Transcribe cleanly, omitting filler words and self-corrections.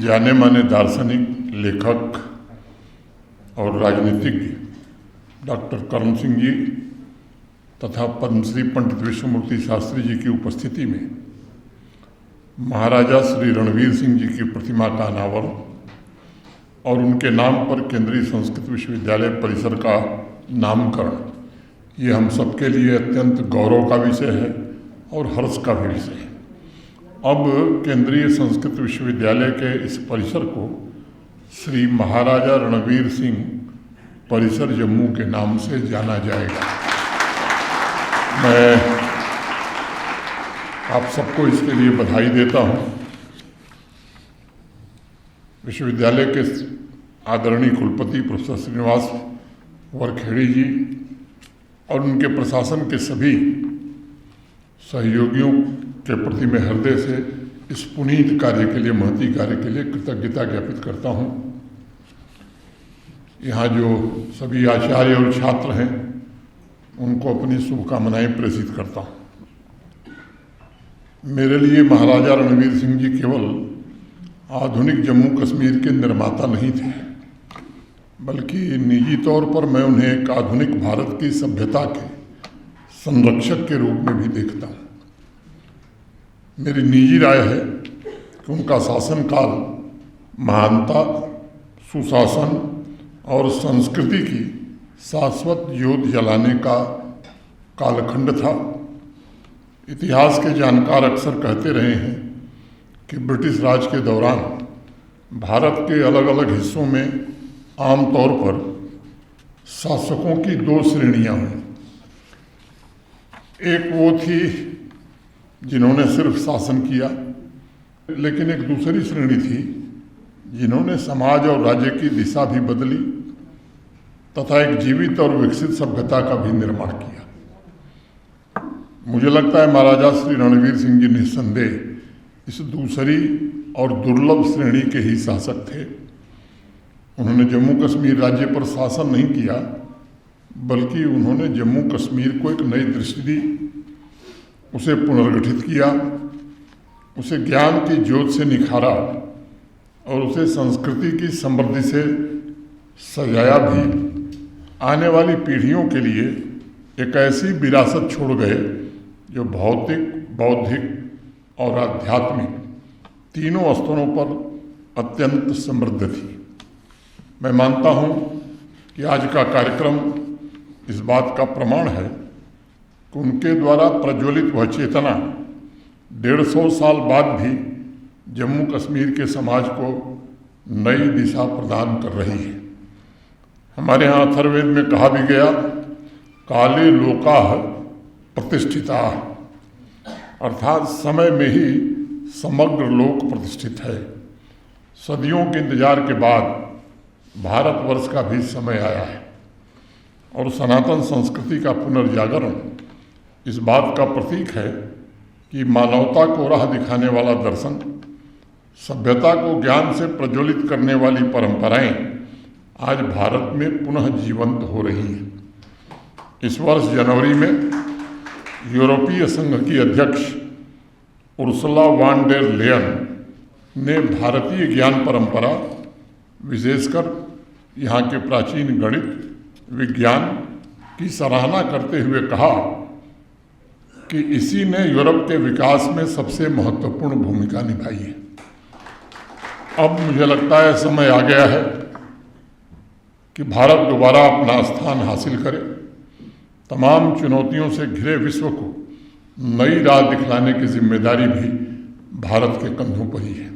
जाने माने दार्शनिक, लेखक और राजनीतिज्ञ डॉक्टर करण सिंह जी तथा पद्मश्री पंडित विश्वमूर्ति शास्त्री जी की उपस्थिति में महाराजा श्री रणवीर सिंह जी की प्रतिमा का अनावरण और उनके नाम पर केंद्रीय संस्कृत विश्वविद्यालय परिसर का नामकरण, ये हम सबके लिए अत्यंत गौरव का विषय है और हर्ष का भी विषय है। अब केंद्रीय संस्कृत विश्वविद्यालय के इस परिसर को श्री महाराजा रणवीर सिंह परिसर जम्मू के नाम से जाना जाएगा। मैं आप सबको इसके लिए बधाई देता हूं। विश्वविद्यालय के आदरणीय कुलपति प्रोफेसर श्रीनिवास वरखेड़ी जी और उनके प्रशासन के सभी सहयोगियों के प्रति मैं हृदय से इस पुनीत कार्य के लिए, महती कार्य के लिए कृतज्ञता ज्ञापित करता हूं। यहाँ जो सभी आचार्य और छात्र हैं उनको अपनी शुभकामनाएं प्रेषित करता हूं। मेरे लिए महाराजा रणवीर सिंह जी केवल आधुनिक जम्मू कश्मीर के निर्माता नहीं थे, बल्कि निजी तौर पर मैं उन्हें एक आधुनिक भारत की सभ्यता के संरक्षक के रूप में भी देखता हूँ। मेरी निजी राय है कि उनका शासनकाल महानता, सुशासन और संस्कृति की शाश्वत ज्योत जलाने का कालखंड था। इतिहास के जानकार अक्सर कहते रहे हैं कि ब्रिटिश राज के दौरान भारत के अलग अलग हिस्सों में आमतौर पर शासकों की दो श्रेणियां हुई। एक वो थी जिन्होंने सिर्फ शासन किया, लेकिन एक दूसरी श्रेणी थी जिन्होंने समाज और राज्य की दिशा भी बदली तथा एक जीवित और विकसित सभ्यता का भी निर्माण किया। मुझे लगता है महाराजा श्री रणवीर सिंह जी निस्संदेह इस दूसरी और दुर्लभ श्रेणी के ही शासक थे। उन्होंने जम्मू कश्मीर राज्य पर शासन नहीं किया, बल्कि उन्होंने जम्मू कश्मीर को एक नई दृष्टि दी, उसे पुनर्गठित किया, उसे ज्ञान की ज्योत से निखारा और उसे संस्कृति की समृद्धि से सजाया भी। आने वाली पीढ़ियों के लिए एक ऐसी विरासत छोड़ गए जो भौतिक, बौद्धिक और आध्यात्मिक तीनों स्तरों पर अत्यंत समृद्ध थी। मैं मानता हूँ कि आज का कार्यक्रम इस बात का प्रमाण है कि उनके द्वारा प्रज्वलित वह चेतना 150 साल बाद भी जम्मू कश्मीर के समाज को नई दिशा प्रदान कर रही है। हमारे यहाँ अथर्ववेद में कहा भी गया, काले लोकाः प्रतिष्ठिताः, अर्थात समय में ही समग्र लोक प्रतिष्ठित है। सदियों के इंतजार के बाद भारतवर्ष का भी समय आया है और सनातन संस्कृति का पुनर्जागरण इस बात का प्रतीक है कि मानवता को राह दिखाने वाला दर्शन, सभ्यता को ज्ञान से प्रज्वलित करने वाली परंपराएं आज भारत में पुनः जीवंत हो रही हैं। इस वर्ष जनवरी में यूरोपीय संघ की अध्यक्ष उर्सुला वॉन डेर लेयन ने भारतीय ज्ञान परंपरा, विशेषकर यहाँ के प्राचीन गणित, विज्ञान की सराहना करते हुए कहा कि इसी ने यूरोप के विकास में सबसे महत्वपूर्ण भूमिका निभाई है। अब मुझे लगता है समय आ गया है कि भारत दोबारा अपना स्थान हासिल करे। तमाम चुनौतियों से घिरे विश्व को नई राह दिखलाने की जिम्मेदारी भी भारत के कंधों पर ही है।